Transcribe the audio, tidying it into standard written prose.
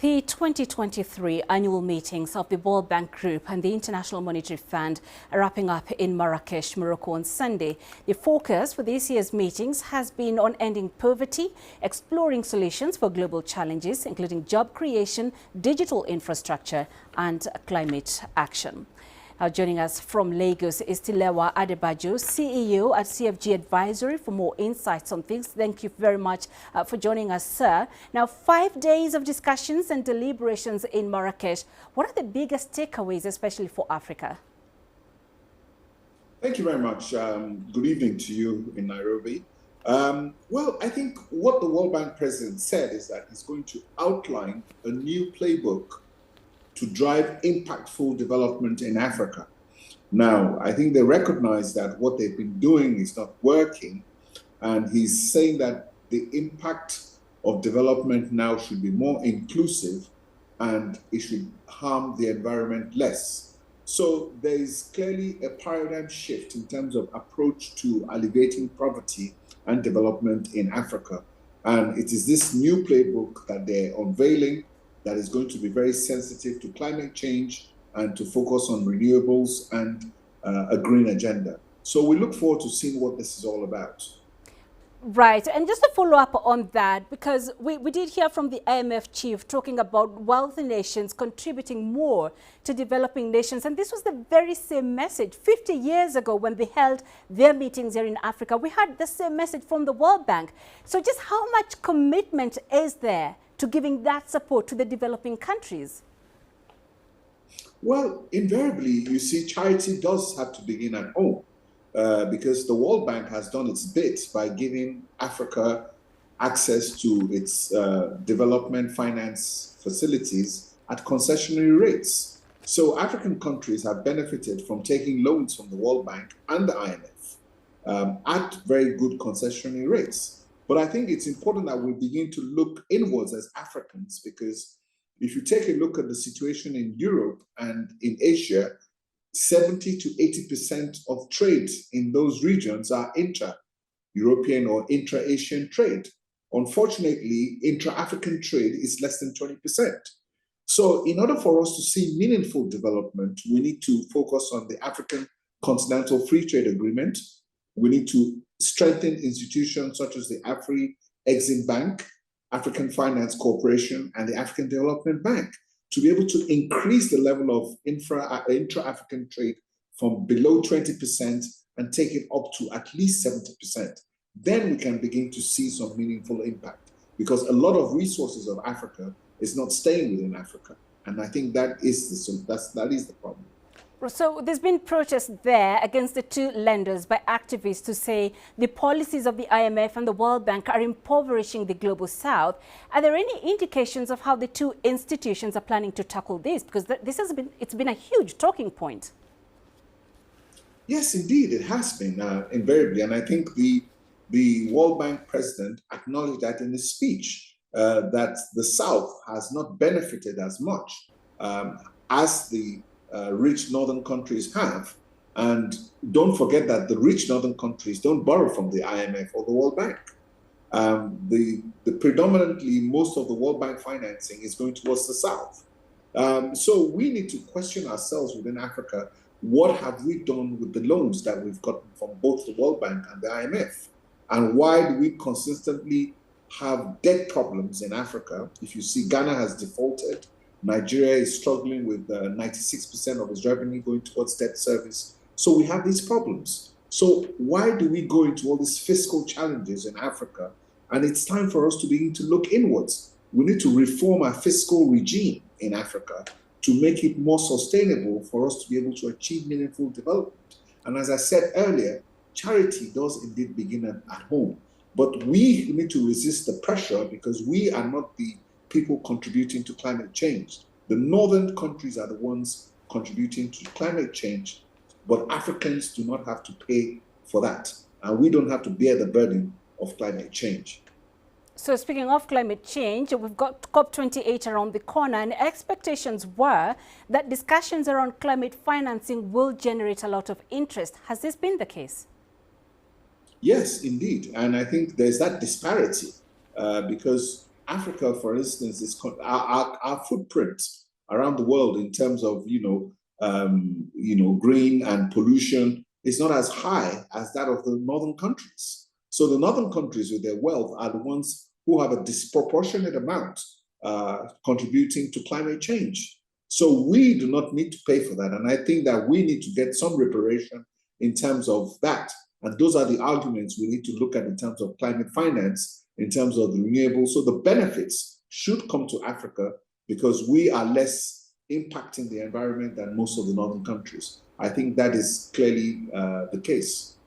The 2023 annual meetings of the World Bank Group and the International Monetary Fund are wrapping up in Marrakesh, Morocco on Sunday. The focus for this year's meetings has been on ending poverty, exploring solutions for global challenges, including job creation, digital infrastructure, and climate action. Now, joining us from Lagos is Tilewa Adebajo, CEO at CFG Advisory, for more insights on things. Thank you very much for joining us, sir. Now, 5 days of discussions and deliberations in Marrakesh. What are the biggest takeaways, especially for Africa? Thank you very much. Good evening to you in Nairobi. Well, I think what the World Bank president said is that he's going to outline a new playbook to drive impactful development in Africa. Now, I think they recognize that what they've been doing is not working, and he's saying that the impact of development now should be more inclusive and it should harm the environment less. So there is clearly a paradigm shift in terms of approach to alleviating poverty and development in Africa. And it is this new playbook that they're unveiling that is going to be very sensitive to climate change and to focus on renewables and a green agenda. So we look forward to seeing what this is all about. Right. And just to follow up on that, because we did hear from the IMF chief talking about wealthy nations contributing more to developing nations. And this was the very same message 50 years ago when they held their meetings here in Africa. We had the same message from the World Bank. So just how much commitment is there to giving that support to the developing countries? Well, invariably, you see, charity does have to begin at home because the World Bank has done its bit by giving Africa access to its development finance facilities at concessionary rates. So African countries have benefited from taking loans from the World Bank and the IMF at very good concessionary rates. But I think it's important that we begin to look inwards as Africans, because if you take a look at the situation in Europe and in Asia, 70 to 80% of trade in those regions are intra-European or intra-Asian trade. Unfortunately, intra-African trade is less than 20%. So in order for us to see meaningful development, we need to focus on the African Continental Free Trade Agreement. We need to strengthen institutions such as the Afri-Exim Bank, African Finance Corporation, and the African Development Bank to be able to increase the level of intra-African trade from below 20% and take it up to at least 70%. Then we can begin to see some meaningful impact, because a lot of resources of Africa is not staying within Africa. And I think that is the problem. So there's been protests there against the two lenders by activists to say the policies of the IMF and the World Bank are impoverishing the global south. Are there any indications of how the two institutions are planning to tackle this? Because it's been a huge talking point. Yes, indeed, it has been invariably. And I think the World Bank president acknowledged that in his speech, that the South has not benefited as much as the rich northern countries have. And don't forget that the rich northern countries don't borrow from the IMF or the World Bank. Predominantly, most of the World Bank financing is going towards the South. So we need to question ourselves within Africa. What have we done with the loans that we've gotten from both the World Bank and the IMF? And why do we consistently have debt problems in Africa? If you see, Ghana has defaulted. Nigeria is struggling with 96% of its revenue going towards debt service. So we have these problems. So why do we go into all these fiscal challenges in Africa? And it's time for us to begin to look inwards. We need to reform our fiscal regime in Africa to make it more sustainable for us to be able to achieve meaningful development. And as I said earlier, charity does indeed begin at home. But we need to resist the pressure, because we are not the people contributing to climate change. The northern countries are the ones contributing to climate change, but Africans do not have to pay for that. And we don't have to bear the burden of climate change. So speaking of climate change, we've got COP28 around the corner, and expectations were that discussions around climate financing will generate a lot of interest. Has this been the case? Yes, indeed. And I think there's that disparity because Africa, for instance, is our footprint around the world in terms of green and pollution is not as high as that of the northern countries. So the northern countries with their wealth are the ones who have a disproportionate amount contributing to climate change. So we do not need to pay for that. And I think that we need to get some reparation in terms of that. And those are the arguments we need to look at in terms of climate finance, in terms of the renewable. So the benefits should come to Africa because we are less impacting the environment than most of the northern countries. I think that is clearly the case.